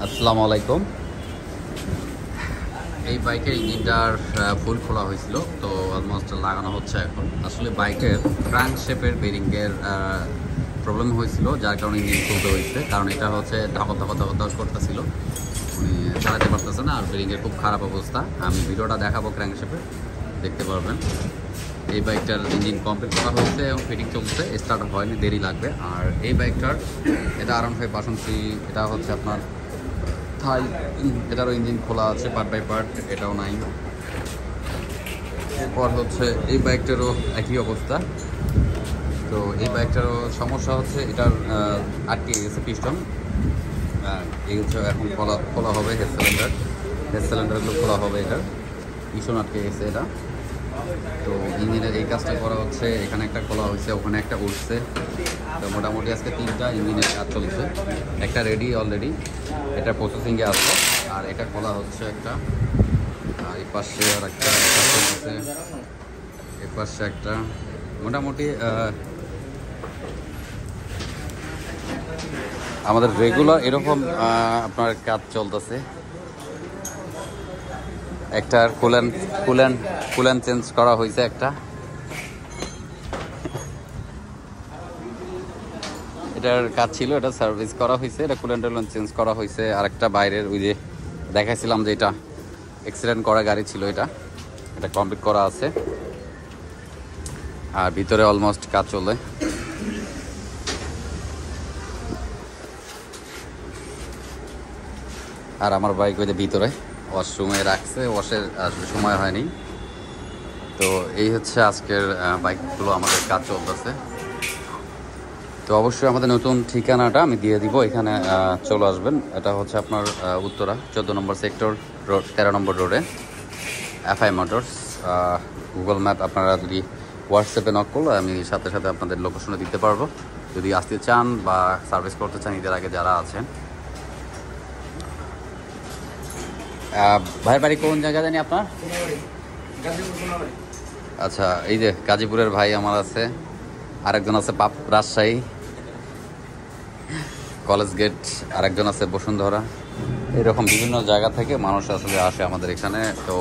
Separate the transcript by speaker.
Speaker 1: আসসালামু আলাইকুম। এই বাইকের ইঞ্জিনটার ফুল খোলা হয়েছিল, তো অলমোস্ট লাগানো হচ্ছে এখন। আসলে বাইকের ক্র্যাঙ্ক শেপের বেরিংয়ের প্রবলেম হয়েছিল, যার কারণে ইঞ্জিন খুলতে হয়েছে। কারণ এটা হচ্ছে ধকর ধকর ধকর ধকর করতেছিল, উনি চালাতে পারতেছে না। আর বেরিংয়ের খুব খারাপ অবস্থা। আমি ভিডিওটা দেখাবো ক্র্যাঙ্ক শেপের, দেখতে পারবেন। এই বাইকটার ইঞ্জিন কমপ্লিট করা হয়েছে এবং ফিটিং চলছে, স্টার্ট হয়নি, দেরি লাগবে। আর এই বাইকটার এটা R15 ভার্সন 3, এটা হচ্ছে আপনার থাই। এটারও ইঞ্জিন খোলা আছে পার্ট বাই পার্ট, এটাও নাই। এরপর হচ্ছে এই বাইকটারও একই অবস্থা। তো এই বাইকটারও সমস্যা হচ্ছে এটার আটকে গেছে পিস্টন। এই হচ্ছে এখন খোলা হবে হেড সিলিন্ডারগুলো খোলা হবে। এটার পিস্টন আটকে গেছে এটা। তো ইঞ্জিনের এই কাজটা করা হচ্ছে, এখানে একটা খোলা হয়েছে, ওখানে একটা উঠছে। তো মোটামুটি আজকে 3টা ইঞ্জিনের কাজ চলছে। একটা রেডি অলরেডি, এটা প্রসেসিংয়ে আছে। আর এটা খোলা হচ্ছে একটা। আর এই পাশে আর একটা চলছে, এই পাশে একটা। মোটামুটি আমাদের রেগুলার এরকম আপনার কাজ চলতেছে। একটা কুলেন্ট চেঞ্জ করা হয়েছে একটা। এটার কাজ ছিল, এটা সার্ভিস করা হয়েছে। এটা কুলেন্ট চেঞ্জ করা হয়েছে। আর একটা বাইরের ওই যে দেখাইছিলাম যে এটা অ্যাক্সিডেন্ট করা গাড়ি ছিল, এটা কমপ্লিট করা আছে। আর ভিতরে অলমোস্ট কাজ চলে। আর আমার বাইক ওই যে ভিতরে ওয়াশরুমে রাখছে, ওয়াশের আসলে সময় হয়নি। তো এই হচ্ছে আজকের বাইকগুলো আমাদের কাজ চলতেছে। তো অবশ্যই আমাদের নতুন ঠিকানাটা আমি দিয়ে দিব, এখানে চলে আসবেন। এটা হচ্ছে আপনার উত্তরা 14 নম্বর সেক্টর রোড, 13 নম্বর রোডে FI মোটরস। গুগল ম্যাপ আপনারা যদি হোয়াটসঅ্যাপে নক করলে আমি সাথে সাথে আপনাদের লোকেশনে দিতে পারবো, যদি আসতে চান বা সার্ভিস করতে চান ঈদের আগে যারা আছেন। ভাইয়ের বাড়ি কোন জায়গা জানি আপনার? আচ্ছা, এই যে গাজীপুরের ভাই আমার আছে, আরেকজন আছে রাজশাহী কলেজ গেট, আরেকজন আছে বসুন্ধরা। এরকম বিভিন্ন জায়গা থেকে মানুষ আসলে আসে আমাদের এখানে। তো